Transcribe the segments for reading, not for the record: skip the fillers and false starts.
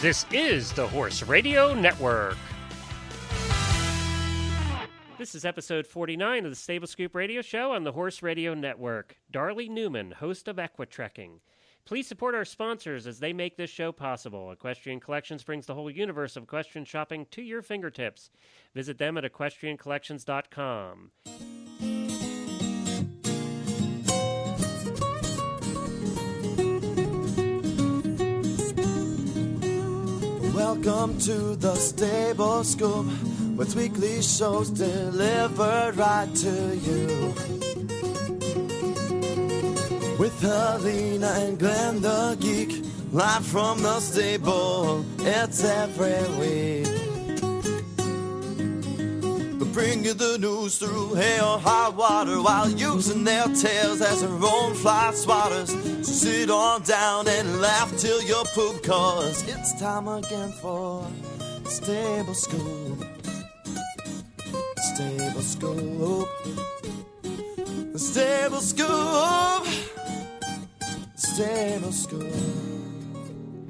This is the Horse Radio Network. This is episode 49 of the Stable Scoop Radio Show on the Horse Radio Network. Darley Newman, host of Equitrekking. Please support our sponsors as they make this show possible. Equestrian Collections brings the whole universe of equestrian shopping to your fingertips. Visit them at equestriancollections.com. Welcome to the Stable Scoop, with weekly shows delivered right to you. With Helena and Glenn the Geek, live from the stable, it's every week. They'll bring you the news through hail or high water, while using their tails as their own fly swatters. So sit on down and laugh till you poop, cause it's time again for Stable Scoop. Stable Scoop. Stable Scoop. Stable Scoop.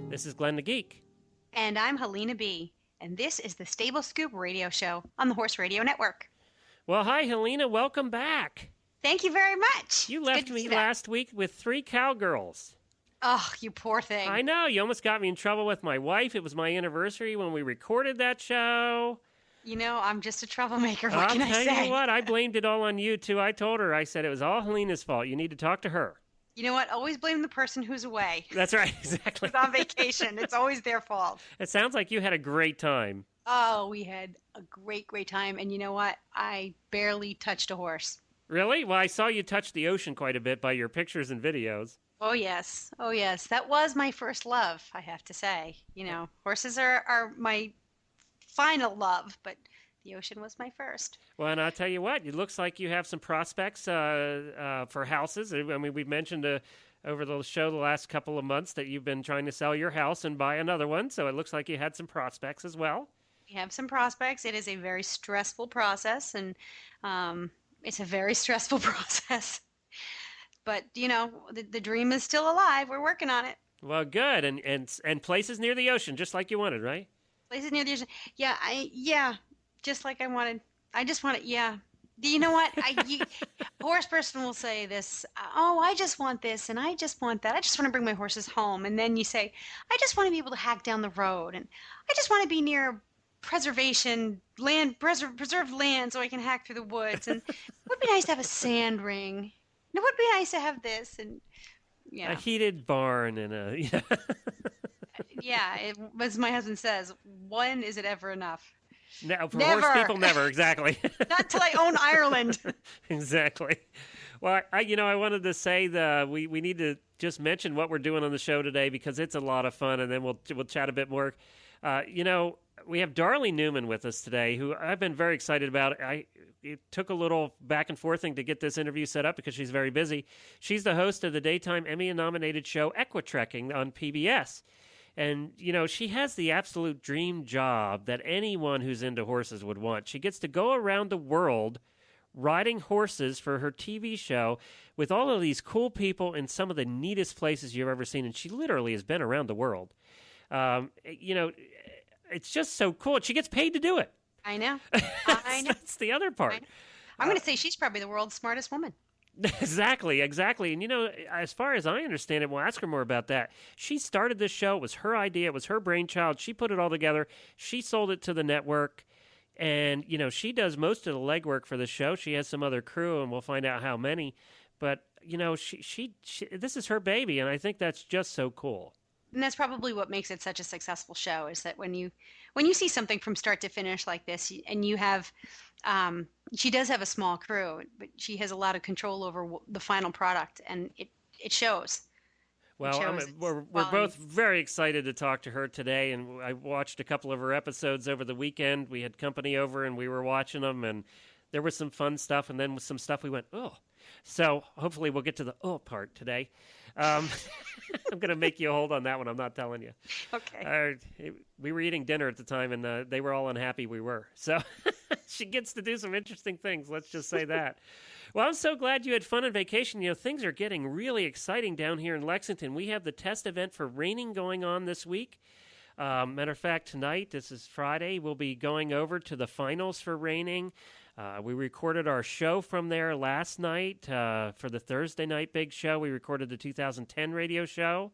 This is Glenn the Geek. And I'm Helena B. And this is the Stable Scoop Radio Show on the Horse Radio Network. Well, hi, Helena. Welcome back. Thank you very much. You left me last week with 3 cowgirls. Oh, you poor thing. I know. You almost got me in trouble with my wife. It was my anniversary when we recorded that show. You know, I'm just a troublemaker. What can I say? I'll tell you what. I blamed it all on you, too. I told her. I said it was all Helena's fault. You need to talk to her. You know what? Always blame the person who's away. That's right. Exactly. Who's on vacation. It's always their fault. It sounds like you had a great time. Oh, we had a great, great time. And you know what? I barely touched a horse. Really? Well, I saw you touch the ocean quite a bit by your pictures and videos. Oh, yes. Oh, yes. That was my first love, I have to say. You know, horses are my final love, but the ocean was my first. Well, and I'll tell you what, it looks like you have some prospects for houses. I mean, we've mentioned over the show the last couple of months that you've been trying to sell your house and buy another one, so it looks like you had some prospects as well. We have some prospects. It is a very stressful process, and it's a very stressful process. But, you know, the dream is still alive. We're working on it. Well, good. And places near the ocean, just like you wanted, right? Places near the ocean. Yeah, just like I wanted. I just wanted, yeah. You know what? A horse person will say this, oh, I just want this, and I just want that. I just want to bring my horses home. And then you say, I just want to be able to hack down the road, and I just want to be near preservation land, preserved land, so I can hack through the woods. And it would be nice to have a sand ring. It would be nice to have this, and yeah, a heated barn and a yeah. As my husband says, when is it ever enough? No, for never. Horse people, never. Exactly. Not till I own Ireland. Exactly. Well, I wanted to say we need to just mention what we're doing on the show today because it's a lot of fun, and then we'll chat a bit more. You know, we have Darley Newman with us today, who I've been very excited about. It took a little back and forthing to get this interview set up because she's very busy. She's the host of the daytime Emmy-nominated show Equitrekking on PBS. And, you know, she has the absolute dream job that anyone who's into horses would want. She gets to go around the world riding horses for her TV show with all of these cool people in some of the neatest places you've ever seen. And she literally has been around the world. You know, it's just so cool. She gets paid to do it. I know. That's the other part. I'm going to say she's probably the world's smartest woman. Exactly. And, you know, as far as I understand it, we'll ask her more about that. She started this show. It was her idea. It was her brainchild. She put it all together. She sold it to the network. And, you know, she does most of the legwork for the show. She has some other crew, and we'll find out how many. But, you know, she this is her baby, and I think that's just so cool. And that's probably what makes it such a successful show is that when you see something from start to finish like this, and you have, she does have a small crew, but she has a lot of control over the final product, and it shows. Well, we're both very excited to talk to her today, and I watched a couple of her episodes over the weekend. We had company over, and we were watching them, and there was some fun stuff, and then with some stuff we went, oh. So hopefully we'll get to the oh part today. I'm going to make you hold on that one. I'm not telling you. Okay. We were eating dinner at the time, and they were all unhappy we were. So she gets to do some interesting things. Let's just say that. Well, I'm so glad you had fun on vacation. You know, things are getting really exciting down here in Lexington. We have the test event for reining going on this week. Matter of fact, tonight, this is Friday, we'll be going over to the finals for reining. We recorded our show from there last night for the Thursday night big show. We recorded the 2010 radio show.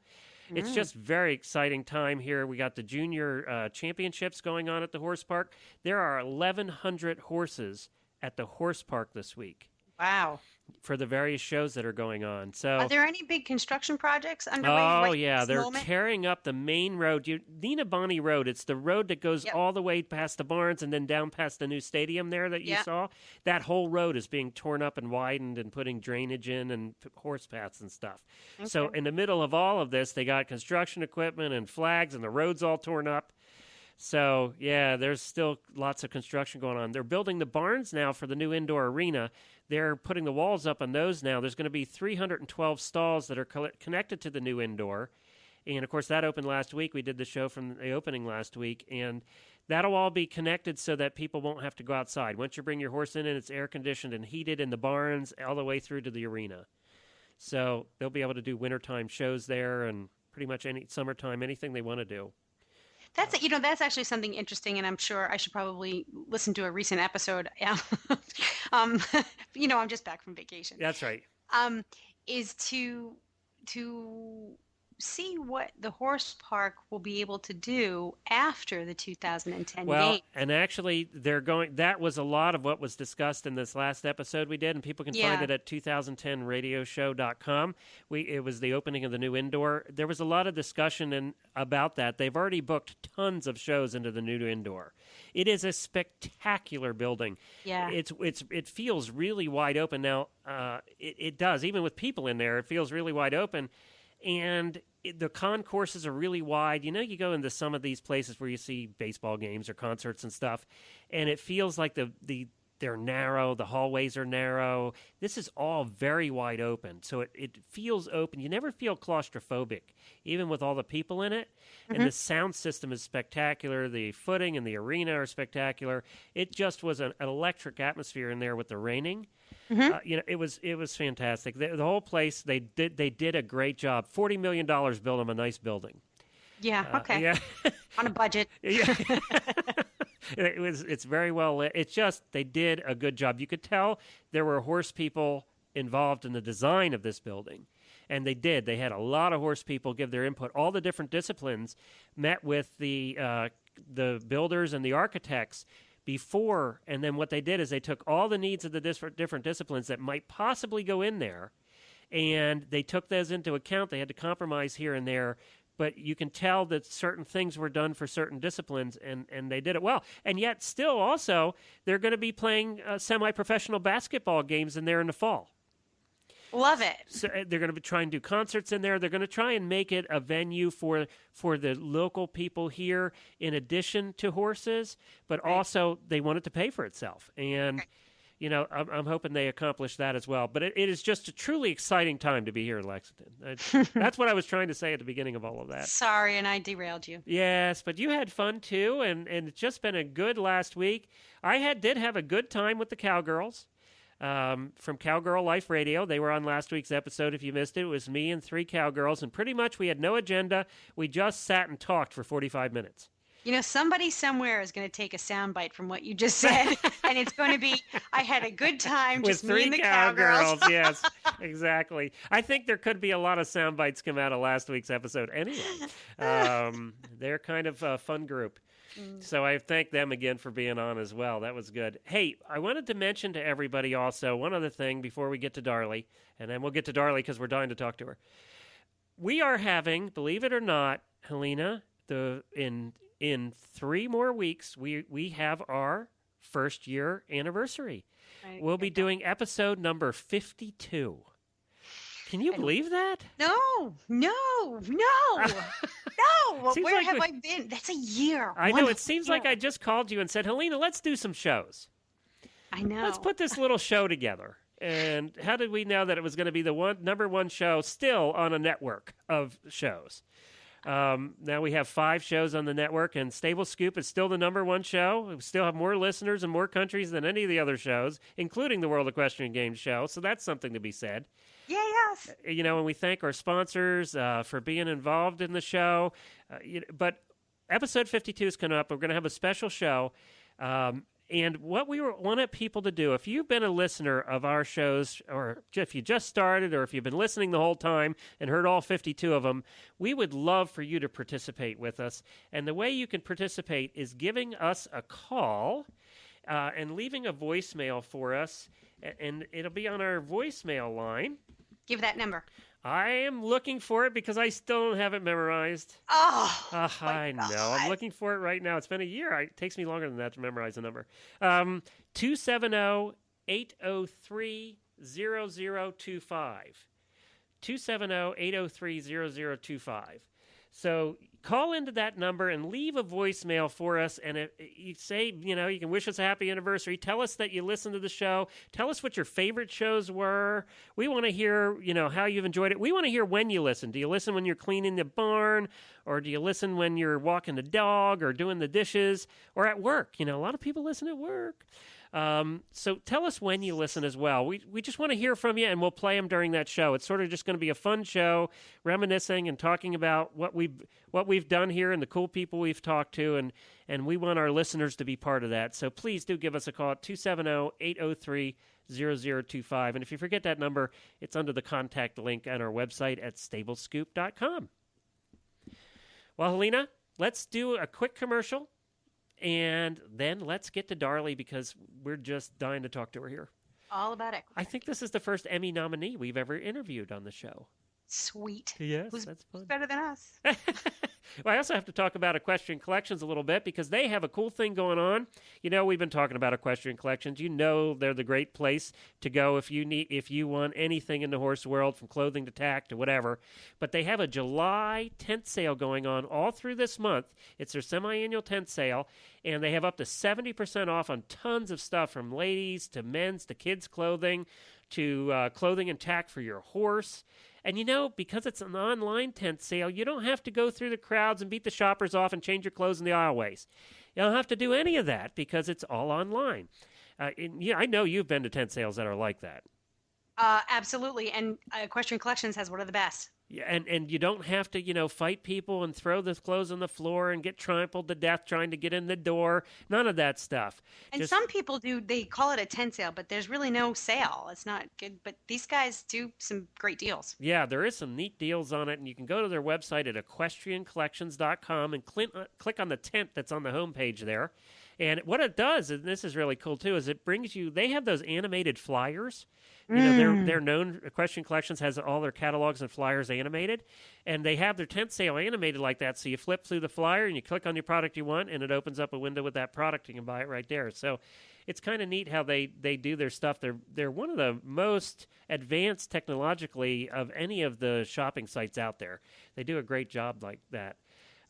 It's just very exciting time here. We got the junior championships going on at the horse park. There are 1,100 horses at the horse park this week. Wow. For the various shows that are going on. So, are there any big construction projects underway? Oh, yeah. They're tearing up the main road. Nina Bonney Road. It's the road that goes all the way past the barns and then down past the new stadium there that you saw. That whole road is being torn up and widened and putting drainage in and horse paths and stuff. Okay. So in the middle of all of this, they got construction equipment and flags and the road's all torn up. So, yeah, there's still lots of construction going on. They're building the barns now for the new indoor arena. They're putting the walls up on those now. There's going to be 312 stalls that are connected to the new indoor. And, of course, that opened last week. We did the show from the opening last week. And that'll all be connected so that people won't have to go outside. Once you bring your horse in and it's air-conditioned and heated in the barns all the way through to the arena. So they'll be able to do wintertime shows there and pretty much any summertime, anything they want to do. That's actually something interesting, and I'm sure I should probably listen to a recent episode. I'm just back from vacation. That's right. Is to see what the horse park will be able to do after the 2010 game. And actually, that was a lot of what was discussed in this last episode we did, and people can find it at 2010radioshow.com. It was the opening of the new indoor. There was a lot of discussion about that. They've already booked tons of shows into the new indoor. It is a spectacular building. Yeah. It feels really wide open. Now, it does. Even with people in there, it feels really wide open. And the concourses are really wide. You go into some of these places where you see baseball games or concerts and stuff, and it feels like they're narrow. The hallways are narrow. This is all very wide open, so it feels open. You never feel claustrophobic, even with all the people in it. Mm-hmm. And the sound system is spectacular. The footing and the arena are spectacular. It just was an electric atmosphere in there with the reining. Mm-hmm. It was fantastic. The whole place, they did a great job. $40 million built them a nice building. Yeah. Okay. Yeah. On a budget. Yeah. It's very well lit. It's just they did a good job. You could tell there were horse people involved in the design of this building, and they did. They had a lot of horse people give their input. All the different disciplines met with the builders and the architects before, and then what they did is they took all the needs of the different disciplines that might possibly go in there, and they took those into account. They had to compromise here and there, but you can tell that certain things were done for certain disciplines, and they did it well. And yet still also, they're going to be playing semi-professional basketball games in there in the fall. Love it. So they're going to be trying to do concerts in there. They're going to try and make it a venue for the local people here in addition to horses, but also they want it to pay for itself. And, I'm hoping they accomplish that as well. But it is just a truly exciting time to be here in Lexington. That's what I was trying to say at the beginning of all of that. Sorry, and I derailed you. Yes, but you had fun too, and it's just been a good last week. I did have a good time with the Cowgirls. From Cowgirl Life Radio. They were on last week's episode. If you missed it, it was me and 3 cowgirls, and pretty much we had no agenda. We just sat and talked for 45 minutes. Somebody somewhere is going to take a soundbite from what you just said, and it's going to be, I had a good time just with 3 me and the cowgirls. Yes, exactly. I think there could be a lot of soundbites come out of last week's episode anyway. They're kind of a fun group. So I thank them again for being on as well. That was good. Hey, I wanted to mention to everybody also one other thing before we get to Darley, and then we'll get to Darley because we're dying to talk to her. We are having, believe it or not, Helena, in 3 more weeks, we have our first year anniversary. We'll be doing episode number 52. Can you believe that? No. Where have I been? That's a year. I know. It seems like I just called you and said, Helena, let's do some shows. I know. Let's put this little show together. And how did we know that it was going to be the number one show still on a network of shows? Now we have 5 shows on the network, and Stable Scoop is still the number one show. We still have more listeners in more countries than any of the other shows, including the World Equestrian Games show. So that's something to be said. Yeah, yes. And we thank our sponsors for being involved in the show. But episode 52 is coming up. We're going to have a special show. And what we wanted people to do, if you've been a listener of our shows, or if you just started, or if you've been listening the whole time and heard all 52 of them, we would love for you to participate with us. And the way you can participate is giving us a call and leaving a voicemail for us. And it'll be on our voicemail line. Give that number. I am looking for it because I still don't have it memorized. Oh, I know. I'm looking for it right now. It's been a year. It takes me longer than that to memorize the number. 270-803-0025. 270-803-0025. So call into that number and leave a voicemail for us. And if you say, you can wish us a happy anniversary. Tell us that you listened to the show. Tell us what your favorite shows were. We want to hear, how you've enjoyed it. We want to hear when you listen. Do you listen when you're cleaning the barn? Or do you listen when you're walking the dog or doing the dishes or at work? A lot of people listen at work. So tell us when you listen as well. We just want to hear from you, and we'll play them during that show. It's sort of just going to be a fun show, reminiscing and talking about what we've done here and the cool people we've talked to, and we want our listeners to be part of that. So please do give us a call at 270-803-0025. And if you forget that number, it's under the contact link on our website at stablescoop.com. Well, Helena, let's do a quick commercial. And then let's get to Darley because we're just dying to talk to her here. All about it. I think this is the first Emmy nominee we've ever interviewed on the show. Sweet. Yes, Who's that's fun. better than us? Well, I also have to talk about Equestrian Collections a little bit because they have a cool thing going on. We've been talking about Equestrian Collections. They're the great place to go if you want anything in the horse world, from clothing to tack to whatever. But they have a July tent sale going on all through this month. It's their semi-annual tent sale, and they have up to 70% off on tons of stuff, from ladies to men's to kids' clothing to clothing and tack for your horse. And because it's an online tent sale, you don't have to go through the crowds and beat the shoppers off and change your clothes in the aisleways. You don't have to do any of that because it's all online. I know you've been to tent sales that are like that. Absolutely. And Equestrian Collections has one of the best. Yeah, and you don't have to, fight people and throw the clothes on the floor and get trampled to death trying to get in the door. None of that stuff. And some people do, they call it a tent sale, but there's really no sale. It's not good. But these guys do some great deals. Yeah, there is some neat deals on it. And you can go to their website at equestriancollections.com and click on the tent that's on the homepage there. And what it does, and this is really cool too, is it brings you, they have those animated flyers. They're known, Equestrian Collections has all their catalogs and flyers animated, and they have their tent sale animated like that. So you flip through the flyer and you click on your product you want, and it opens up a window with that product. You can buy it right there. So it's kind of neat how they do their stuff. They're one of the most advanced technologically of any of the shopping sites out there. They do a great job like that.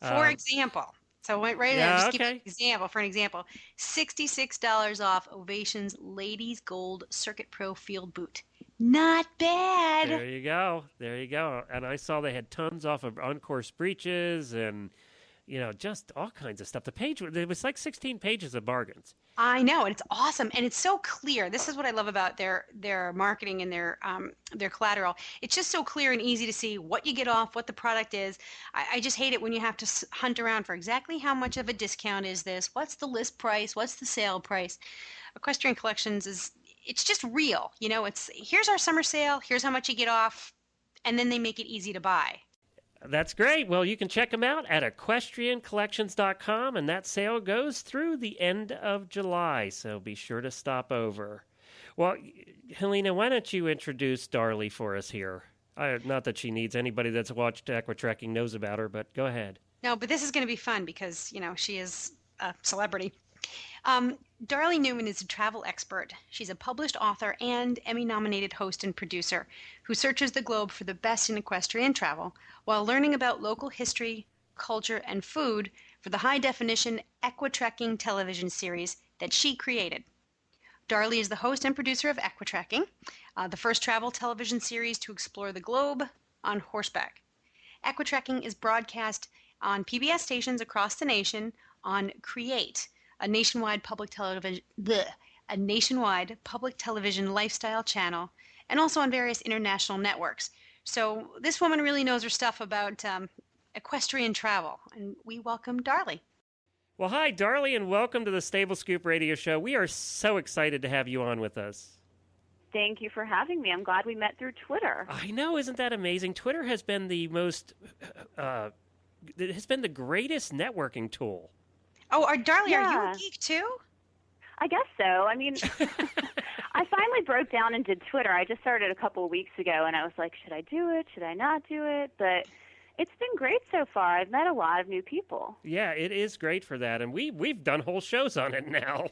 For example. So I went right there. Just give an example. For an example, $66 off Ovation's Ladies Gold Circuit Pro Field Boot. Not bad. There you go. And I saw they had tons off of on-course breeches and, just all kinds of stuff. The page, it was like 16 pages of bargains. I know, and it's awesome, and it's so clear. This is what I love about their marketing and their collateral. It's just so clear and easy to see what you get off, what the product is. I just hate it when you have to hunt around for exactly how much of a discount is this, what's the list price, what's the sale price. Equestrian Collections it's just real. It's here's our summer sale, here's how much you get off, and then they make it easy to buy. That's great. Well, you can check them out at equestriancollections.com, and that sale goes through the end of July, so be sure to stop over. Well, Helena, why don't you introduce Darley for us here? Not that she needs anybody that's watched Equitrekking knows about her, but go ahead. No, but this is going to be fun because, she is a celebrity. Darley Newman is a travel expert. She's a published author and Emmy-nominated host and producer who searches the globe for the best in equestrian travel while learning about local history, culture, and food for the high-definition Equitrekking television series that she created. Darley is the host and producer of Equitrekking, the first travel television series to explore the globe on horseback. Equitrekking is broadcast on PBS stations across the nation on Create, a nationwide public television lifestyle channel, and also on various international networks. So this woman really knows her stuff about equestrian travel. And we welcome Darley. Well, hi, Darley, and welcome to the Stable Scoop Radio Show. We are so excited to have you on with us. Thank you for having me. I'm glad we met through Twitter. I know, isn't that amazing? Twitter has been the it has been the greatest networking tool. Oh, Darley, Yeah. are you a geek too? I guess so. I mean, I finally broke down and did Twitter. I just started a couple of weeks ago, and I was like, should I do it? Should I not do it? But it's been great so far. I've met a lot of new people. Yeah, it is great for that, and we've done whole shows on it now.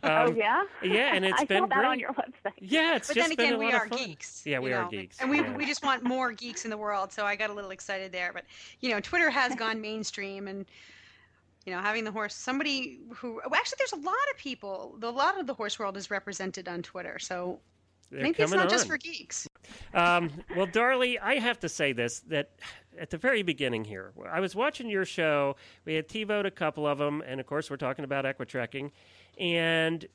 Oh, yeah? Yeah, and it's I been saw that great. on your website. Yeah, it's But just then been again, a we lot are of fun. geeks. Yeah, we you are know, geeks. and yeah. we just want more geeks in the world. So I got a little excited there. But Twitter has gone mainstream, and having the horse. Somebody who actually, there's a lot of people. A lot of the horse world is represented on Twitter. So They're maybe it's coming not just on. for geeks. Well, Darley, I have to say this, that at the very beginning here, I was watching your show. We had TiVo'd a couple of them, and of course, we're talking about equitrekking. And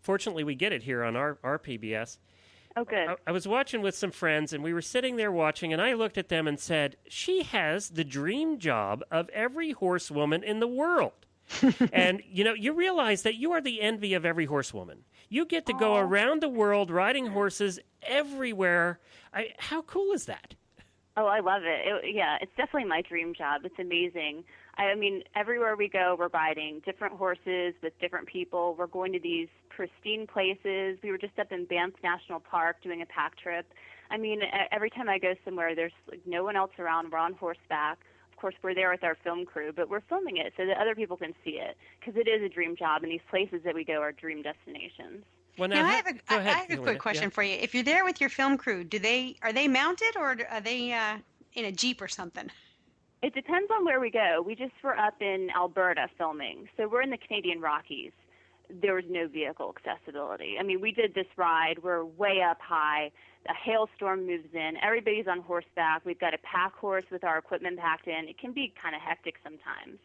fortunately, we get it here on our PBS. Oh, good. I was watching with some friends, and we were sitting there watching, and I looked at them and said, she has the dream job of every horsewoman in the world. And, you realize that you are the envy of every horsewoman. You get to go around the world riding horses everywhere. How cool is that? Oh, I love it. Yeah, it's definitely my dream job. It's amazing. I mean, everywhere we go, we're riding different horses with different people. We're going to these pristine places. We were just up in Banff National Park doing a pack trip. I mean, every time I go somewhere, there's no one else around. We're on horseback. Of course, we're there with our film crew, but we're filming it so that other people can see it, because it is a dream job, and these places that we go are dream destinations. Well, Now, I go ahead, have a Helena. quick question Yeah. for you. If you're there with your film crew, are they mounted, or are they in a Jeep or something? It depends on where we go. We just were up in Alberta filming, so we're in the Canadian Rockies. There was no vehicle accessibility. I mean, we did this ride. We're way up high. A hailstorm moves in. Everybody's on horseback. We've got a pack horse with our equipment packed in. It can be kind of hectic sometimes.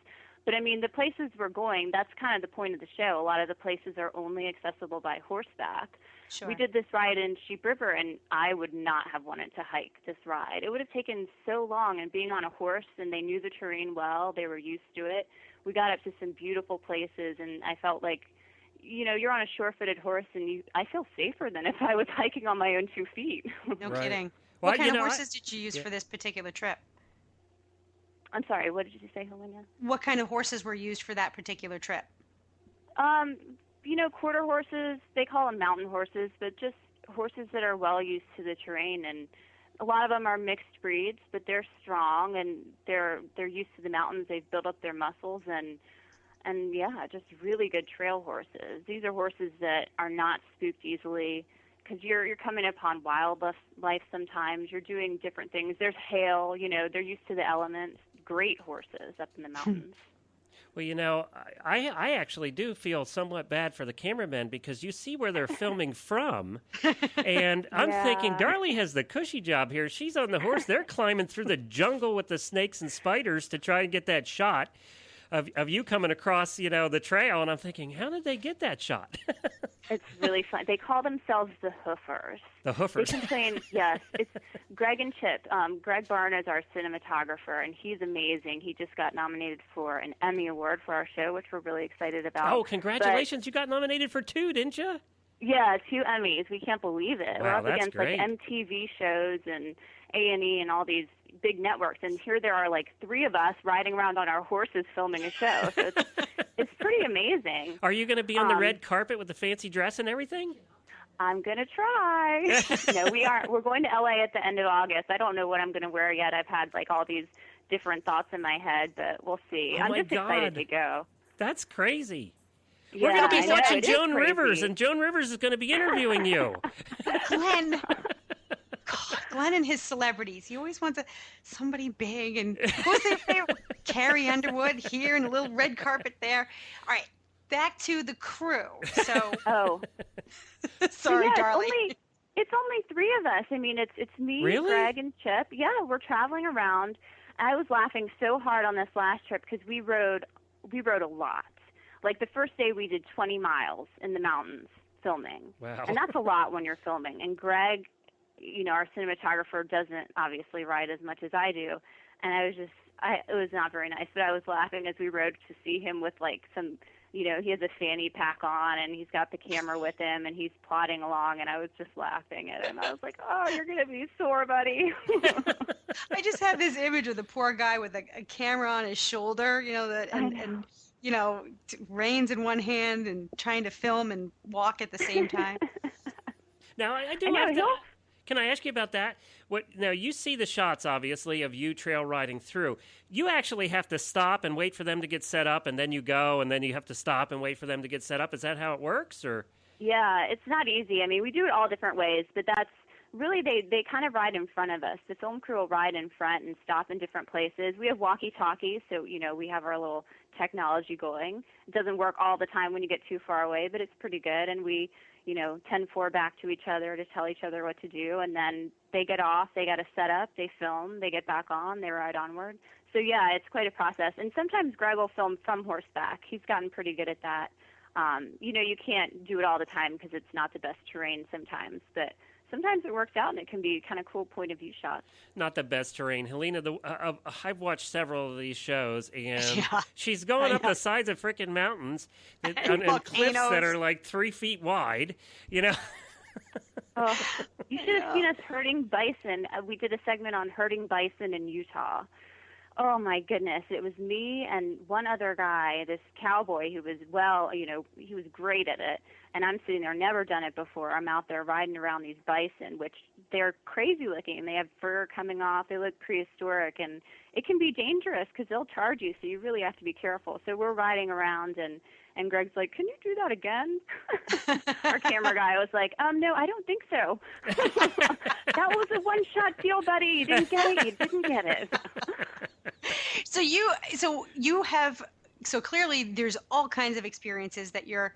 But, I mean, the places we're going, that's kind of the point of the show. A lot of the places are only accessible by horseback. Sure. We did this ride in Sheep River, and I would not have wanted to hike this ride. It would have taken so long, and being on a horse, and they knew the terrain well, they were used to it. We got up to some beautiful places, and I felt like, you're on a sure-footed horse, and I feel safer than if I was hiking on my own 2 feet. No Right. kidding. Well, What kind of I- horses did you use yeah. for this particular trip? I'm sorry, what did you say, Helena? What kind of horses were used for that particular trip? Quarter horses, they call them mountain horses, but just horses that are well used to the terrain. And a lot of them are mixed breeds, but they're strong and they're used to the mountains. They've built up their muscles and yeah, just really good trail horses. These are horses that are not spooked easily, because you're coming upon wildlife sometimes. You're doing different things. There's hail, they're used to the elements. Great horses up in the mountains. Well, I actually do feel somewhat bad for the cameramen, because you see where they're filming from, and I'm thinking, Darley has the cushy job here. She's on the horse. They're climbing through the jungle with the snakes and spiders to try and get that shot of you coming across, the trail, and I'm thinking, how did they get that shot? It's really fun. They call themselves the Hoofers. The Hoofers. They complain, yes. It's Greg and Chip. Greg Barn is our cinematographer, and he's amazing. He just got nominated for an Emmy Award for our show, which we're really excited about. Oh, congratulations. You got nominated for 2, didn't you? Yeah, 2 Emmys. We can't believe it. Wow, We're up that's against great. like MTV shows and A&E and all these big networks, and here there are like 3 of us riding around on our horses filming a show. So it's pretty amazing. Are you going to be on the red carpet with the fancy dress and everything? I'm going to try. No, we aren't. We're going to LA at the end of August. I don't know what I'm going to wear yet. I've had like all these different thoughts in my head, but we'll see. Oh, I'm my just excited God. to go. That's crazy. Yeah, We're going to I be know, watching it is Joan crazy. Rivers, and Joan Rivers is going to be interviewing you. Glenn. God, Glenn and his celebrities. He always wants somebody big. And who's their favorite? Carrie Underwood here and a little red carpet there. All right, back to the crew. So, Oh, sorry, yeah, Darley. It's only 3 of us. I mean, it's me, Really? Greg, and Chip. Yeah, we're traveling around. I was laughing so hard on this last trip because we rode a lot. Like the first day we did 20 miles in the mountains filming. Wow. And that's a lot when you're filming. And Greg, our cinematographer, doesn't obviously ride as much as I do. and it was not very nice, but I was laughing as we rode to see him with like some, he has a fanny pack on and he's got the camera with him and he's plodding along, and I was just laughing at him. I was like, oh, you're going to be sore, buddy. I just have this image of the poor guy with a camera on his shoulder, and reins in one hand and trying to film and walk at the same time. Now, I do have to... Can I ask you about that? Now, you see the shots, obviously, of you trail riding through. You actually have to stop and wait for them to get set up, and then you go, and then you have to stop and wait for them to get set up. Is that how it works? Or? Yeah, it's not easy. I mean, we do it all different ways, but that's really, they kind of ride in front of us. The film crew will ride in front and stop in different places. We have walkie-talkies, so, we have our little technology going. It doesn't work all the time when you get too far away, but it's pretty good, and we 10-4 back to each other to tell each other what to do, and then they get off, they got to set up, they film, they get back on, they ride onward. So yeah, it's quite a process. And sometimes Greg will film from horseback. He's gotten pretty good at that. You can't do it all the time because it's not the best terrain sometimes, but sometimes it works out and it can be kind of cool point of view shots. Not the best terrain. Helena, I've watched several of these shows, and she's going up the sides of freaking mountains and cliffs that are like 3 feet wide, Oh, you should have seen us herding bison. We did a segment on herding bison in Utah. Oh, my goodness. It was me and one other guy, this cowboy who was, he was great at it. And I'm sitting there, never done it before. I'm out there riding around these bison, which they're crazy looking. They have fur coming off. They look prehistoric. And it can be dangerous because they'll charge you, so you really have to be careful. So we're riding around, and Greg's like, can you do that again? Our camera guy was like, no, I don't think so. That was a one-shot deal, buddy. You didn't get it. You didn't get it. So clearly there's all kinds of experiences that you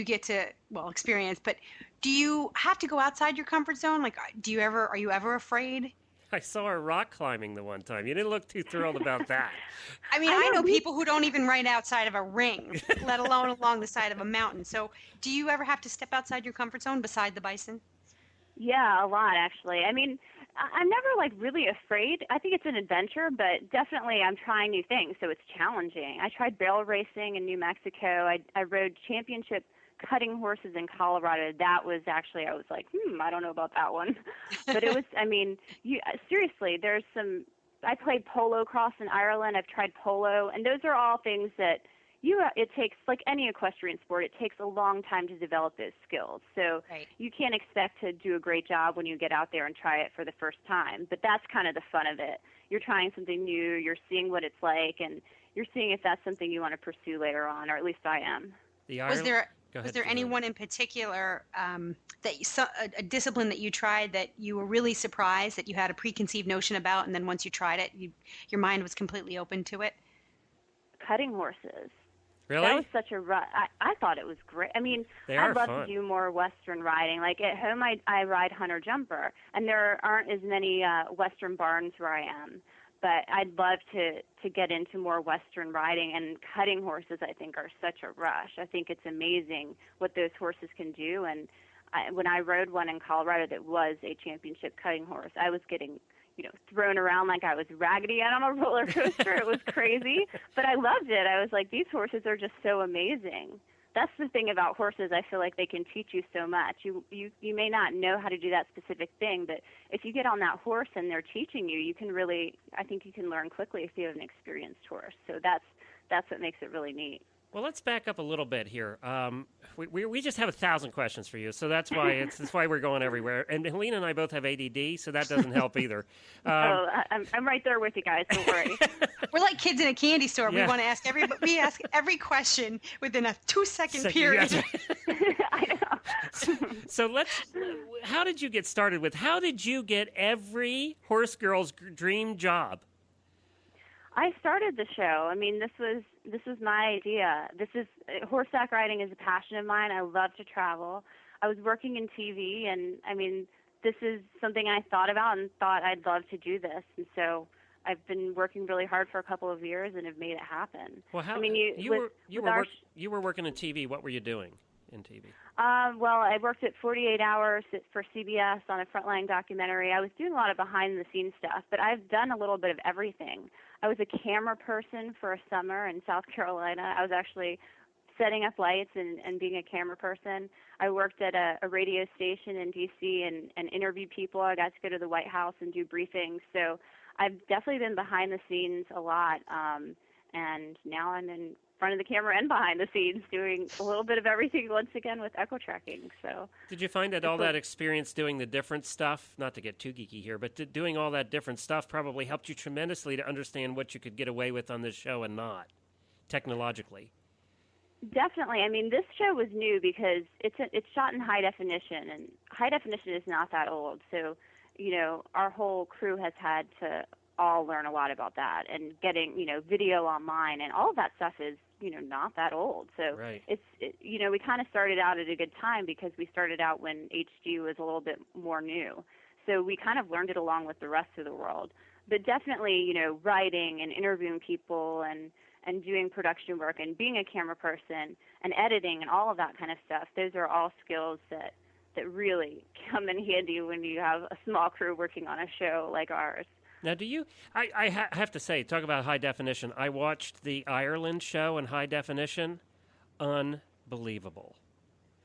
get to experience, but do you have to go outside your comfort zone? Like, are you ever afraid? I saw her rock climbing the one time. You didn't look too thrilled about that. I mean, I know people who don't even ride outside of a ring, let alone along the side of a mountain. So do you ever have to step outside your comfort zone beside the bison? Yeah, a lot, actually. I mean, I'm never really afraid. I think it's an adventure, but definitely I'm trying new things, so it's challenging. I tried barrel racing in New Mexico. I rode championship cutting horses in Colorado. That was actually, I was like, I don't know about that one. But it was, seriously, I played polo cross in Ireland. I've tried polo, and those are all things that it takes, like any equestrian sport, it takes a long time to develop those skills. So You can't expect to do a great job when you get out there and try it for the first time. But that's kind of the fun of it. You're trying something new, you're seeing what it's like, and you're seeing if that's something you want to pursue later on, or at least I am. Was there anyone in particular a discipline that you tried that you were really surprised that you had a preconceived notion about, and then once you tried it, your mind was completely open to it? Cutting horses. Really? That was such a rush. I thought it was great. I mean, I'd love to do more Western riding. Like at home, I ride hunter jumper, and there aren't as many Western barns where I am. But I'd love to get into more Western riding, and cutting horses, I think, are such a rush. I think it's amazing what those horses can do. And when I rode one in Colorado that was a championship cutting horse, I was getting thrown around like I was Raggedy Ann on a roller coaster. It was crazy, but I loved it. I was like, these horses are just so amazing. That's the thing about horses. I feel like they can teach you so much. You may not know how to do that specific thing, but if you get on that horse and they're teaching you, I think you can learn quickly if you have an experienced horse. So that's what makes it really neat. Well, let's back up a little bit here. We just have 1,000 questions for you, so that's why we're going everywhere. And Helena and I both have ADD, so that doesn't help either. I'm right there with you guys. Don't worry. We're like kids in a candy store. Yeah. We want to ask every question within a 2-second period. I know. So how did you get started with? How did you get every horse girl's dream job? I started the show. I mean, this was my idea. Horseback riding is a passion of mine. I love to travel. I was working in TV, and I mean, this is something I thought about and thought I'd love to do this. And so I've been working really hard for a couple of years and have made it happen. Well, you were working in TV. What were you doing? in TV? Well, I worked at 48 Hours for CBS on a Frontline documentary. I was doing a lot of behind-the-scenes stuff, but I've done a little bit of everything. I was a camera person for a summer in South Carolina. I was actually setting up lights and being a camera person. I worked at a radio station in D.C. and interviewed people. I got to go to the White House and do briefings. So I've definitely been behind the scenes a lot, and now I'm in front of the camera and behind the scenes doing a little bit of everything once again with Equitrekking. So did you find that all that experience doing the different stuff, not to get too geeky here, but doing all that different stuff probably helped you tremendously to understand what you could get away with on this show and not, technologically? Definitely. I mean, this show was new because it's shot in high definition, and high definition is not that old. So, our whole crew has had to all learn a lot about that, and getting, video online and all of that stuff is, not that old. So right. We kind of started out at a good time because we started out when HD was a little bit more new. So we kind of learned it along with the rest of the world. But definitely, writing and interviewing people and doing production work and being a camera person and editing and all of that kind of stuff, those are all skills that really come in handy when you have a small crew working on a show like ours. Now, do you? I have to say, talk about high definition. I watched the Ireland show in high definition. Unbelievable.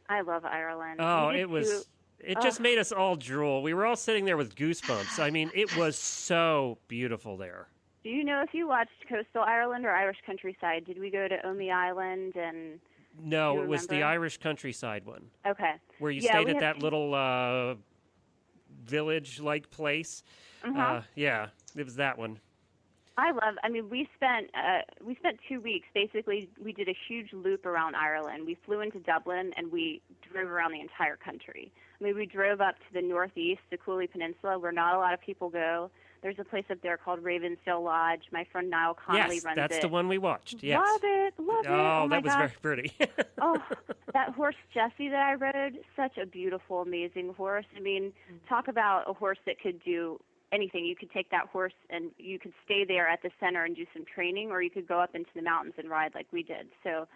I love Ireland. Oh, it was. It just made us all drool. We were all sitting there with goosebumps. I mean, it was so beautiful there. Do you know if you watched Coastal Ireland or Irish Countryside? Did we go to Omey Island and? No, it was the Irish Countryside one. Okay. Where you stayed at that little village-like place. Yeah, it was that one. We spent 2 weeks. Basically, we did a huge loop around Ireland. We flew into Dublin, and we drove around the entire country. We drove up to the northeast, the Cooley Peninsula, where not a lot of people go. There's a place up there called Ravensdale Lodge. My friend Niall Connolly runs it. Yes, that's the one we watched. Yes. Love it. Oh, that was very pretty. That horse Jessie that I rode, such a beautiful, amazing horse. I mean, talk about a horse that could do anything. You could take that horse and you could stay there at the center and do some training, or you could go up into the mountains and ride like we did. So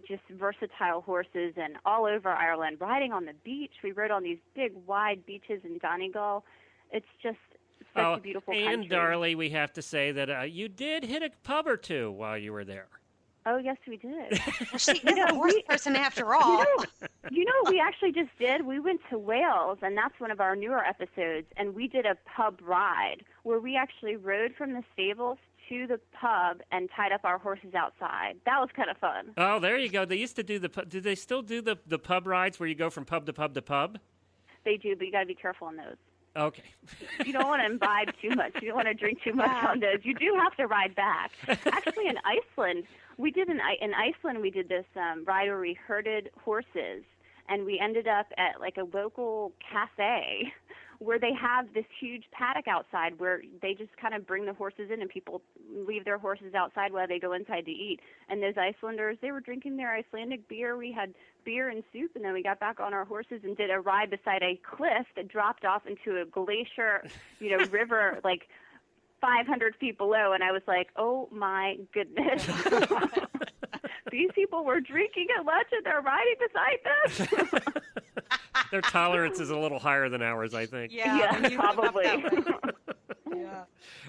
just versatile horses, and all over Ireland, riding on the beach. We rode on these big, wide beaches in Donegal. It's just such a beautiful country. And Darley, we have to say that you did hit a pub or two while you were there. Oh, yes, we did. Well, she is a horse person after all. You know what we actually just did? We went to Wales, and that's one of our newer episodes, and we did a pub ride where we actually rode from the stables to the pub and tied up our horses outside. That was kind of fun. Oh, there you go. They used to do do they still do the pub rides where you go from pub to pub to pub? They do, but you got to be careful on those. Okay. You don't want to imbibe too much. You don't want to drink too much on those. You do have to ride back. Actually, in Iceland, we did this ride where we herded horses, and we ended up at like a local cafe where they have this huge paddock outside where they just kind of bring the horses in, and people leave their horses outside while they go inside to eat. And those Icelanders, they were drinking their Icelandic beer. We had beer and soup, and then we got back on our horses and did a ride beside a cliff that dropped off into a glacier, river, like 500 feet below. And I was like, oh my goodness. These people were drinking at lunch and they're riding beside this. Their tolerance is a little higher than ours, I think. Yeah, probably. Yeah.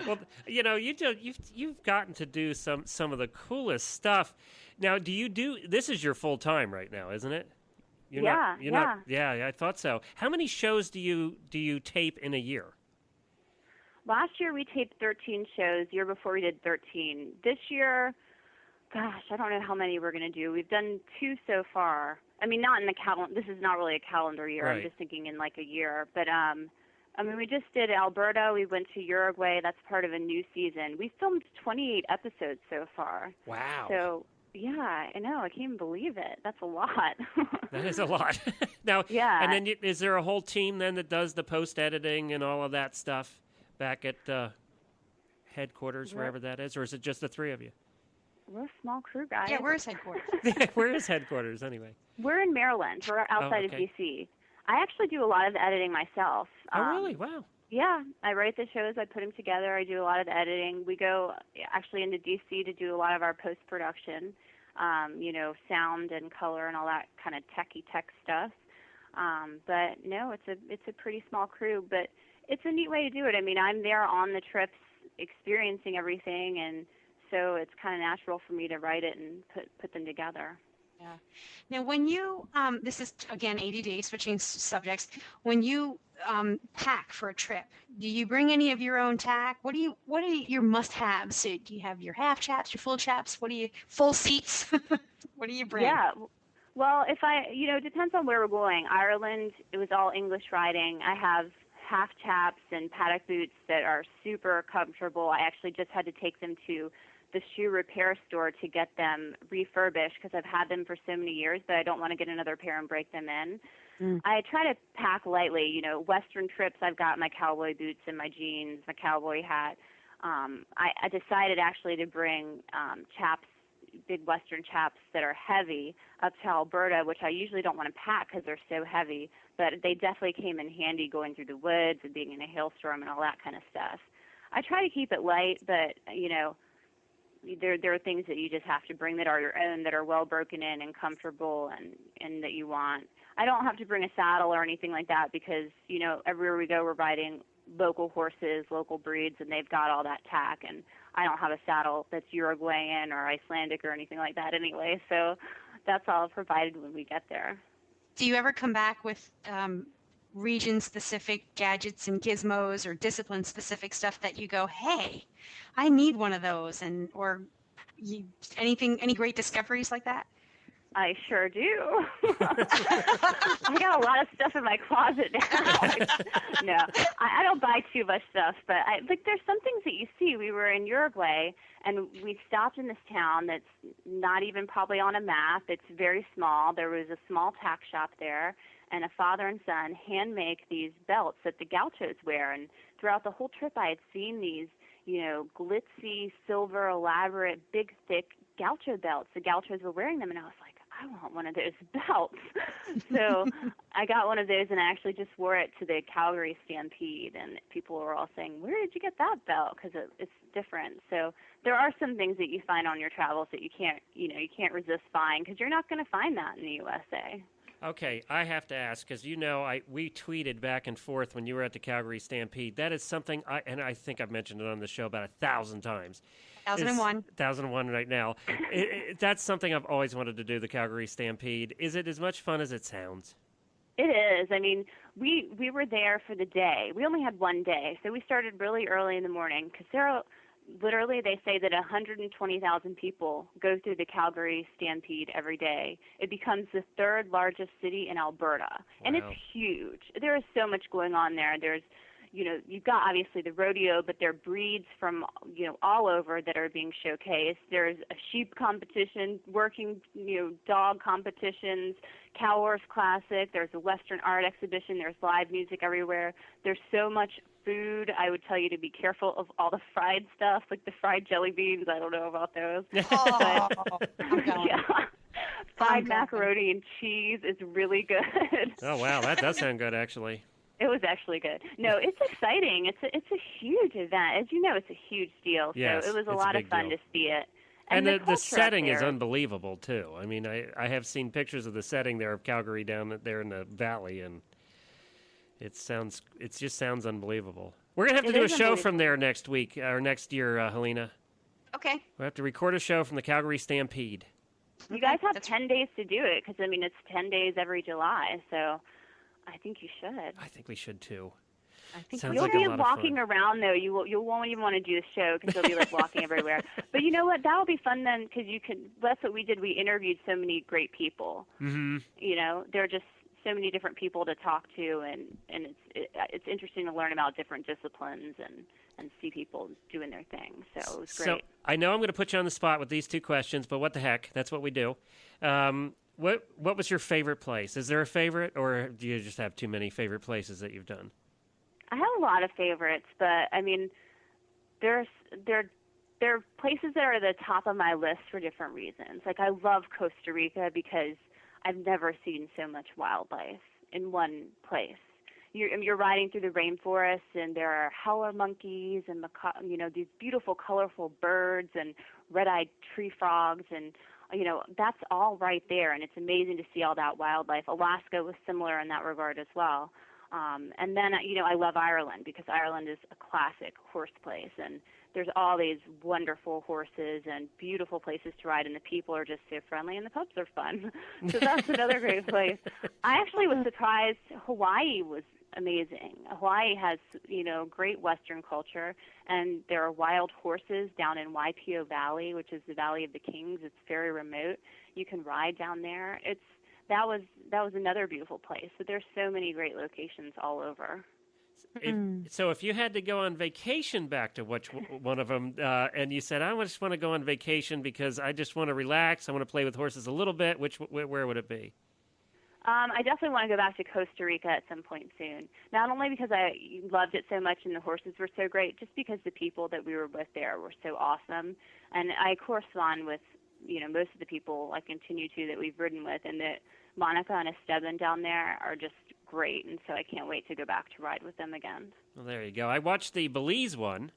Well, you've gotten to do some of the coolest stuff. Now, this is your full time right now, isn't it? Yeah, I thought so. How many shows do you tape in a year? Last year we taped 13 shows. Year before we did 13. This year, gosh, I don't know how many we're going to do. We've done 2 so far. I mean, not in the calendar. This is not really a calendar year. Right. I'm just thinking in like a year. But we just did Alberta. We went to Uruguay. That's part of a new season. We filmed 28 episodes so far. Wow. So yeah, I know. I can't even believe it. That's a lot. That is a lot. Now, yeah. And then is there a whole team then that does the post editing and all of that stuff back at headquarters, wherever that is, or is it just the 3 of you? We're a small crew, guys. Yeah, where's headquarters? Where is headquarters anyway? We're in Maryland. We're outside of D.C. I actually do a lot of the editing myself. Oh, really? Wow. Yeah, I write the shows. I put them together. I do a lot of the editing. We go actually into D.C. to do a lot of our post-production. sound and color and all that kind of techie tech stuff. But no, it's a pretty small crew, but it's a neat way to do it. I mean, I'm there on the trips experiencing everything, and so it's kind of natural for me to write it and put them together. Yeah. Now, when you, this is again ADD, switching subjects. When you pack for a trip, do you bring any of your own tack? What are your must-haves? So do you have your half chaps, your full chaps? Full seats? What do you bring? Yeah. Well, it depends on where we're going. Ireland, it was all English riding. I have half chaps and paddock boots that are super comfortable. I actually just had to take them to the shoe repair store to get them refurbished because I've had them for so many years, but I don't want to get another pair and break them in. I try to pack lightly. Western trips, I've got my cowboy boots and my jeans, my cowboy hat. I decided actually to bring chaps, big Western chaps that are heavy up to Alberta, which I usually don't want to pack because they're so heavy, but they definitely came in handy going through the woods and being in a hailstorm and all that kind of stuff. I try to keep it light, but, there are things that you just have to bring that are your own, that are well broken in and comfortable and that you want. I don't have to bring a saddle or anything like that because, everywhere we go we're riding local horses, local breeds, and they've got all that tack, and I don't have a saddle that's Uruguayan or Icelandic or anything like that anyway, so that's all provided when we get there. Do you ever come back with region-specific gadgets and gizmos or discipline-specific stuff that you go, hey, I need one of those, any great discoveries like that? I sure do. I got a lot of stuff in my closet now. No, I don't buy too much stuff, but there's some things that you see. We were in Uruguay, and we stopped in this town that's not even probably on a map. It's very small. There was a small tack shop there, and a father and son hand make these belts that the gauchos wear. And throughout the whole trip, I had seen these, glitzy, silver, elaborate, big, thick gaucho belts. The gauchos were wearing them, and I was like, I want one of those belts. So I got one of those, and I actually just wore it to the Calgary Stampede, and people were all saying, where did you get that belt? Because it's different. So there are some things that you find on your travels that you can't resist buying because you're not going to find that in the USA. Okay, I have to ask because we tweeted back and forth when you were at the Calgary Stampede. That is something I think I've mentioned it on the show about 1,000 times. 1001. 1001 right now. That's something I've always wanted to do, the Calgary Stampede. Is it as much fun as it sounds? It is. I mean, we were there for the day. We only had one day, so we started really early in the morning because literally they say that 120,000 people go through the Calgary Stampede every day. It becomes the third largest city in Alberta, and it's huge. There is so much going on there. There's you've got obviously the rodeo, but there are breeds from, all over that are being showcased. There's a sheep competition, working, dog competitions, cow horse classic. There's a Western art exhibition. There's live music everywhere. There's so much food. I would tell you to be careful of all the fried stuff, like the fried jelly beans. I don't know about those. Fried macaroni and cheese is really good. Oh, wow. That does sound good, actually. It was actually good. No, it's exciting. It's a huge event. As you know, it's a huge deal. Yes, so it was a lot of fun to see it. And the setting is unbelievable, too. I mean, I have seen pictures of the setting there of Calgary down there in the valley, and it just sounds unbelievable. We're going to have to do a show from there next week, or next year, Helena. Okay. We'll have to record a show from the Calgary Stampede. You guys have 10 days to do it, because, it's 10 days every July, so I think you should. I think we should, too. I think Sounds you'll like be a lot walking of fun. around, though. You won't even want to do the show because you'll be like walking everywhere. But you know what? That'll be fun then because that's what we did. We interviewed so many great people. Mm-hmm. There are just so many different people to talk to, and it's interesting to learn about different disciplines and see people doing their thing. So it was great. So I know I'm going to put you on the spot with these two questions, but what the heck? That's what we do. What was your favorite place? Is there a favorite, or do you just have too many favorite places that you've done? I have a lot of favorites, but there are places that are at the top of my list for different reasons. Like I love Costa Rica because I've never seen so much wildlife in one place. You're riding through the rainforest, and there are howler monkeys and these beautiful, colorful birds and red-eyed tree frogs, and that's all right there, and it's amazing to see all that wildlife. Alaska was similar in that regard as well. And then, I love Ireland because Ireland is a classic horse place, and there's all these wonderful horses and beautiful places to ride, and the people are just so friendly, and the pubs are fun. So that's another great place. I actually was surprised Hawaii was amazing. Hawaii has, great Western culture, and there are wild horses down in Waipio Valley, which is the Valley of the Kings. It's very remote. You can ride down there. That was another beautiful place. But there's so many great locations all over. So if you had to go on vacation back to which one of them, and you said, I just want to go on vacation because I just want to relax, I want to play with horses a little bit, where would it be? I definitely want to go back to Costa Rica at some point soon. Not only because I loved it so much and the horses were so great, just because the people that we were with there were so awesome. And I correspond with, most of the people I continue to that we've ridden with, and that Monica and Esteban down there are just great. And so I can't wait to go back to ride with them again. Well, there you go. I watched the Belize one.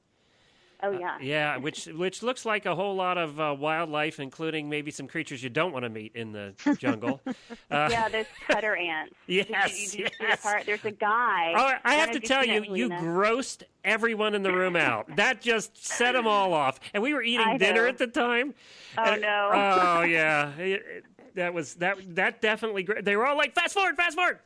Oh, yeah. Yeah, which looks like a whole lot of wildlife, including maybe some creatures you don't want to meet in the jungle. Yeah, there's cutter ants. Yes, Did you see that part? There's a guy. Oh, I have to tell you, you grossed everyone in the room out. That just set them all off. And we were eating dinner at the time. Oh, no. Oh, yeah. That definitely. They were all like, fast forward, fast forward.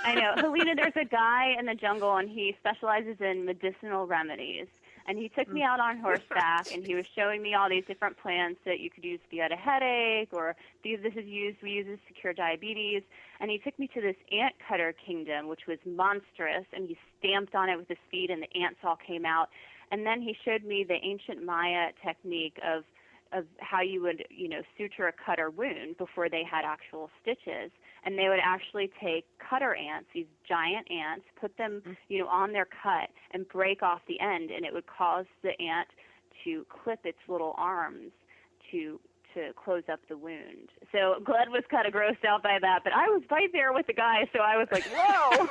I know. Helena, there's a guy in the jungle, and he specializes in medicinal remedies. And he took me out on horseback, and he was showing me all these different plants that you could use if you had a headache, or we use this to cure diabetes. And he took me to this ant cutter kingdom, which was monstrous, and he stamped on it with his feet, and the ants all came out. And then he showed me the ancient Maya technique of how you would, suture a cutter wound before they had actual stitches. And they would actually take cutter ants, these giant ants, put them, on their cut and break off the end, and it would cause the ant to clip its little arms to close up the wound. So Glenn was kind of grossed out by that, but I was right there with the guy, so I was like, whoa.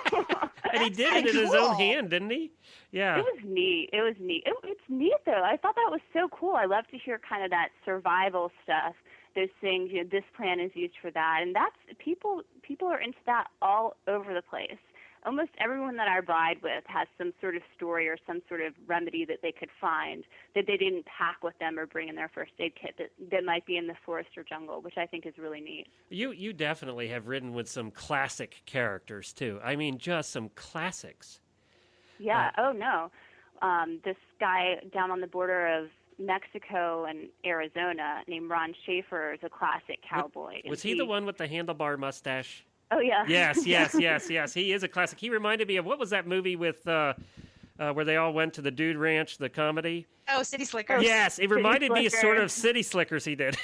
And he did it in his own hand, didn't he? Yeah. It was neat. It's neat, though. I thought that was so cool. I love to hear kind of that survival stuff. Those things, this plant is used for that. And that's people are into that all over the place. Almost everyone that I ride with has some sort of story or some sort of remedy that they could find that they didn't pack with them or bring in their first aid kit that might be in the forest or jungle, which I think is really neat. You definitely have ridden with some classic characters, too. I mean, just some classics. Yeah. This guy down on the border of Mexico and Arizona named Ron Schaefer is a classic cowboy. Was he the one with the handlebar mustache? Oh, yeah. Yes. He is a classic. He reminded me of, what was that movie with where they all went to the Dude Ranch, the comedy? Oh, City Slickers. Yes, it reminded me of sort of City Slickers he did.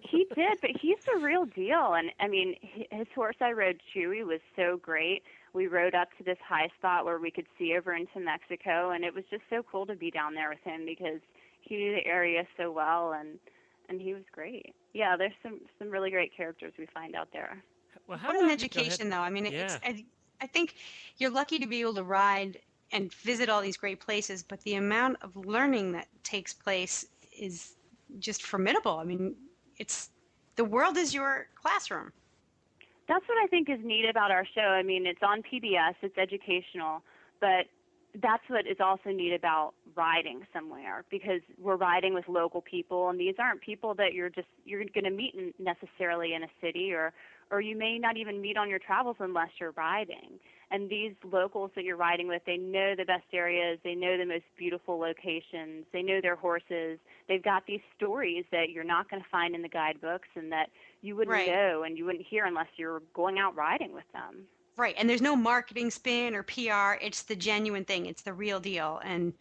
He did, but he's the real deal. And, I mean, his horse I rode, Chewy, was so great. We rode up to this high spot where we could see over into Mexico, and it was just so cool to be down there with him because he knew the area so well, and he was great. Yeah, there's some really great characters we find out there. Well, what an education, though. I mean, I think you're lucky to be able to ride and visit all these great places, but the amount of learning that takes place is just formidable. I mean, the world is your classroom. That's what I think is neat about our show. I mean, it's on PBS, it's educational, but that's what is also neat about riding somewhere, because we're riding with local people, and these aren't people that you're going to meet necessarily in a city, or you may not even meet on your travels unless you're riding. And these locals that you're riding with, they know the best areas, they know the most beautiful locations, they know their horses. They've got these stories that you're not going to find in the guidebooks and that you wouldn't know and you wouldn't hear unless you're going out riding with them. Right, and there's no marketing spin or PR. It's the genuine thing. It's the real deal, and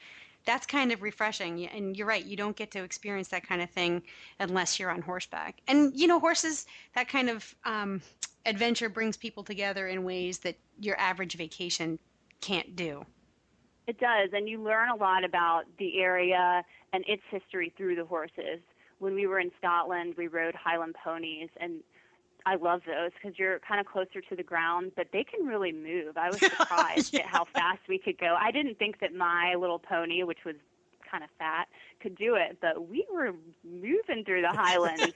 that's kind of refreshing. And you're right, you don't get to experience that kind of thing unless you're on horseback. And, horses, that kind of adventure brings people together in ways that your average vacation can't do. It does, and you learn a lot about the area and its history through the horses. When we were in Scotland, we rode Highland ponies, and I love those because you're kind of closer to the ground, but they can really move. I was surprised at how fast we could go. I didn't think that my little pony, which was kind of fat could do it, but we were moving through the highlands,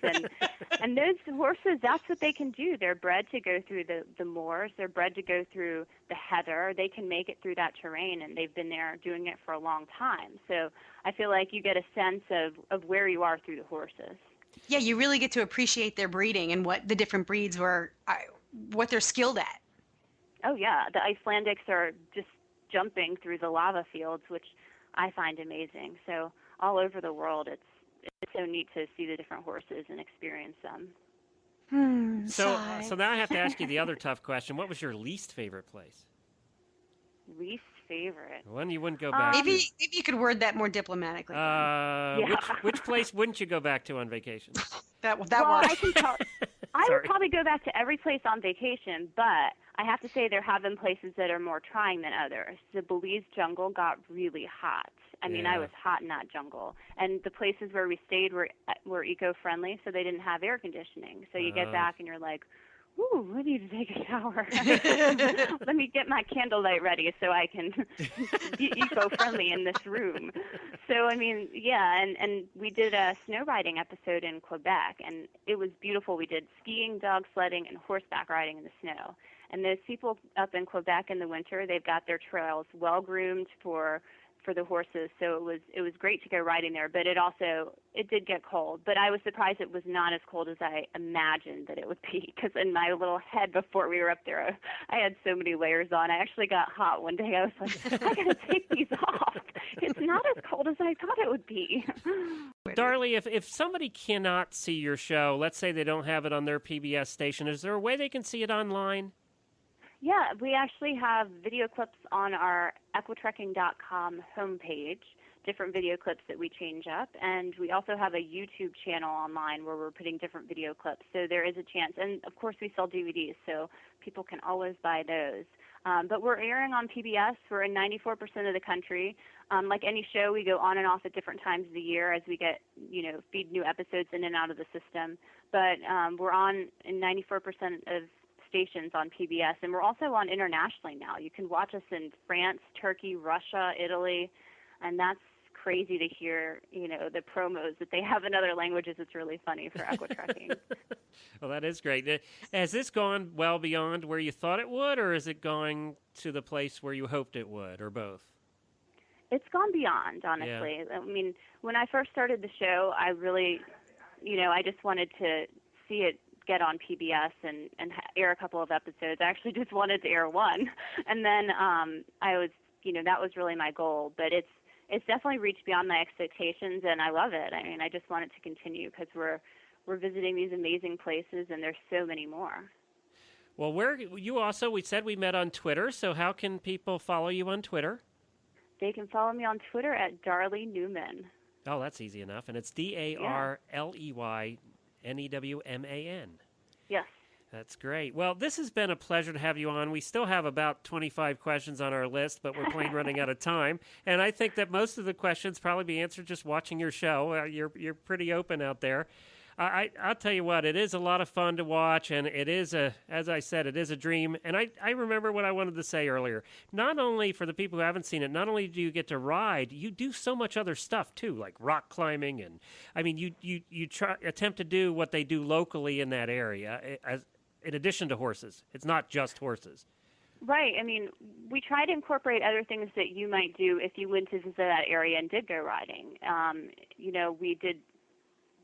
and those horses, that's what they can do. They're bred to go through the moors. They're bred to go through the heather. They can make it through that terrain, and they've been there doing it for a long time. So I feel like you get a sense of where you are through the horses. Yeah, you really get to appreciate their breeding and what the different breeds what they're skilled at. Oh yeah, the Icelandics are just jumping through the lava fields, which I find amazing. So all over the world, it's so neat to see the different horses and experience them. So now I have to ask you the other tough question. What was your least favorite place? Least favorite? One you wouldn't go back to. Maybe you could word that more diplomatically. Which place wouldn't you go back to on vacation? that Well, works. I can tell. I would probably go back to every place on vacation, but I have to say there have been places that are more trying than others. The Belize jungle got really hot. I mean, I was hot in that jungle. And the places where we stayed were eco-friendly, so they didn't have air conditioning. So you get back and you're like, ooh, I need to take a shower. Let me get my candlelight ready so I can be eco-friendly in this room. So, I mean, yeah, and we did a snow riding episode in Quebec, and it was beautiful. We did skiing, dog sledding, and horseback riding in the snow. And those people up in Quebec in the winter, they've got their trails well groomed for the horses, so it was great to go riding there, but it did get cold. But I was surprised it was not as cold as I imagined that it would be, because in my little head before we were up there, I had so many layers on. I actually got hot one day. I was like, I gotta take these off. It's not as cold as I thought it would be. Darley, if somebody cannot see your show, let's say they don't have it on their PBS station, is there a way they can see it online? Yeah, we actually have video clips on our Equitrekking.com homepage, different video clips that we change up, and we also have a YouTube channel online where we're putting different video clips, so there is a chance. And, of course, we sell DVDs, so people can always buy those. But we're airing on PBS. We're in 94% of the country. Like any show, we go on and off at different times of the year as we get, feed new episodes in and out of the system. But we're on in 94% of stations on PBS, and we're also on internationally now. You can watch us in France, Turkey, Russia, Italy, and that's crazy to hear, the promos that they have in other languages. It's really funny for Equitrekking. Well, that is great. Has this gone well beyond where you thought it would, or is it going to the place where you hoped it would, or both? It's gone beyond, honestly. Yeah. I mean, when I first started the show, I really, I just wanted to see it get on PBS and air a couple of episodes. I actually just wanted to air one. And then I was, that was really my goal. But it's definitely reached beyond my expectations, and I love it. I mean, I just want it to continue because we're visiting these amazing places, and there's so many more. Well, we said we met on Twitter, so how can people follow you on Twitter? They can follow me on Twitter at Darley Newman. Oh, that's easy enough. And it's DarleyNewman. Yes. That's great. Well, this has been a pleasure to have you on. We still have about 25 questions on our list, but we're plain running out of time. And I think that most of the questions probably be answered just watching your show. You're pretty open out there. I'll tell you what, it is a lot of fun to watch, and it is as I said, it is a dream. And I remember what I wanted to say earlier. Not only for the people who haven't seen it, not only do you get to ride, you do so much other stuff too, like rock climbing, and I mean, you attempt to do what they do locally in that area, in addition to horses. It's not just horses. Right. I mean, we try to incorporate other things that you might do if you went to visit that area and did go riding. We did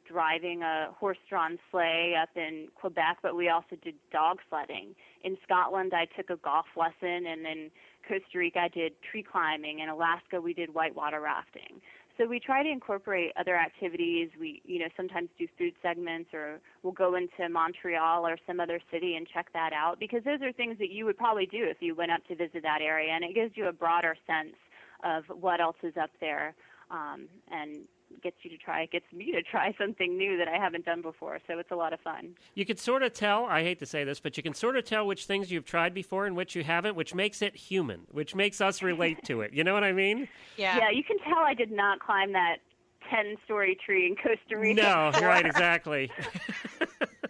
driving a horse-drawn sleigh up in Quebec, but we also did dog sledding. In Scotland, I took a golf lesson, and in Costa Rica, I did tree climbing. In Alaska, we did whitewater rafting. So we try to incorporate other activities. We, sometimes do food segments, or we'll go into Montreal or some other city and check that out, because those are things that you would probably do if you went up to visit that area, and it gives you a broader sense of what else is up there, and gets me to try something new that I haven't done before. So it's a lot of fun. You can sort of tell, I hate to say this, but you can sort of tell which things you've tried before and which you haven't, which makes it human, which makes us relate to it. You know what I mean? Yeah. Yeah, you can tell I did not climb that 10-story tree in Costa Rica. No, right, exactly.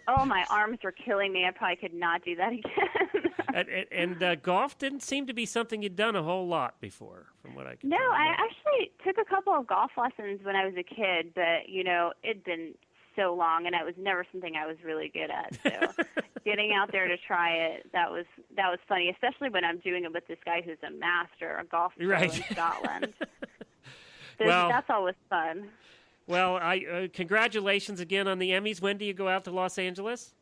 Oh, my arms were killing me. I probably could not do that again. And golf didn't seem to be something you'd done a whole lot before, from what I can No, tell. I actually took a couple of golf lessons when I was a kid, but, it'd been so long, and it was never something I was really good at. So getting out there to try it, that was funny, especially when I'm doing it with this guy who's a master, a golf pro in Scotland. Well, that's always fun. Well, congratulations again on the Emmys. When do you go out to Los Angeles?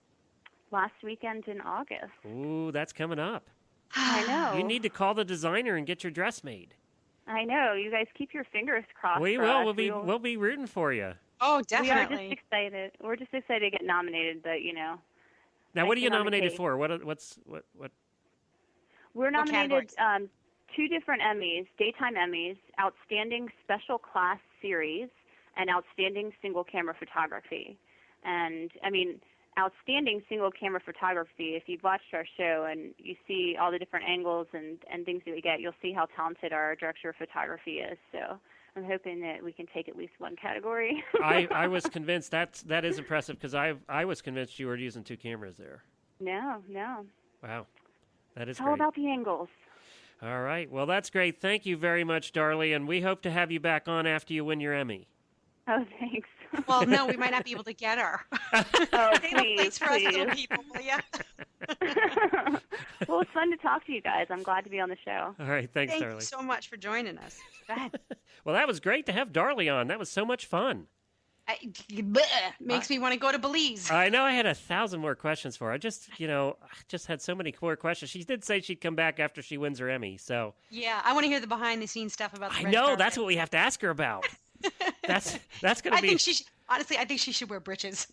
Last weekend in August. Ooh, that's coming up. I know. You need to call the designer and get your dress made. I know. You guys keep your fingers crossed. We for will. us. We'll be rooting for you. Oh, definitely. We are just excited. We're just excited to get nominated, but Now, what are you icing on the nominated cake. for? What? We're nominated categories? 2 different Emmys, daytime Emmys, Outstanding Special Class Series, and Outstanding Single Camera Photography. And outstanding single camera photography, if you've watched our show and you see all the different angles and things that we get, you'll see how talented our director of photography is. So I'm hoping that we can take at least one category. I was convinced that is impressive because I was convinced you were using 2 cameras there. No. Wow, that is It's all great. about the angles. All right, well that's great. Thank you very much, Darley, and we hope to have you back on after you win your Emmy. Oh, thanks. Well, no, we might not be able to get her. Oh, Save a please, place for us little please. people, will ya? Well, it's fun to talk to you guys. I'm glad to be on the show. All right, thanks, Thank Darley. you so much for joining us. Go ahead. Well, that was great to have Darley on. That was so much fun. Makes me want to go to Belize. I know I had 1,000 more questions for her. I just had so many more questions. She did say she'd come back after she wins her Emmy, so. Yeah, I want to hear the behind-the-scenes stuff about the I red know, carpet. that's what we have to ask her about. That's going to be. Honestly, I think she should wear breeches.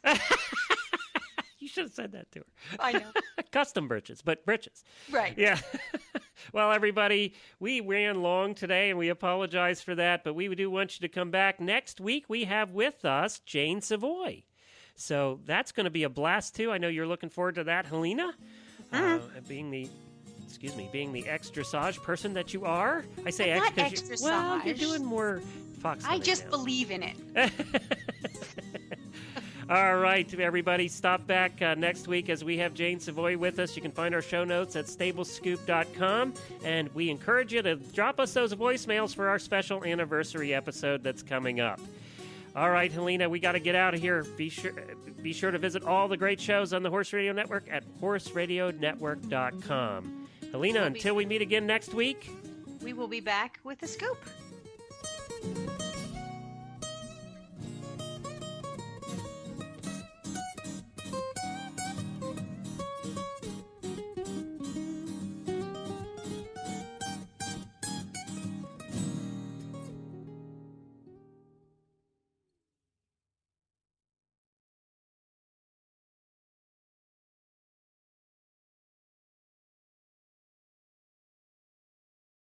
You should have said that to her. I know. Custom breeches, but breeches. Right. Yeah. Well, everybody, we ran long today, and we apologize for that, but we do want you to come back. Next week, we have with us Jane Savoy. So that's going to be a blast, too. I know you're looking forward to that, Helena, being the extra-sage person that you are. I say I'm extra not because you're extra-sage. doing more Fox. I Hunting just now. believe in it. All right, everybody, stop back next week as we have Jane Savoy with us. You can find our show notes at stablescoop.com, and we encourage you to drop us those voicemails for our special anniversary episode that's coming up. All right, Helena, we got to get out of here. Be sure to visit all the great shows on the Horse Radio Network at horseradionetwork.com. Helena, until we meet again next week, We will be back with the scoop.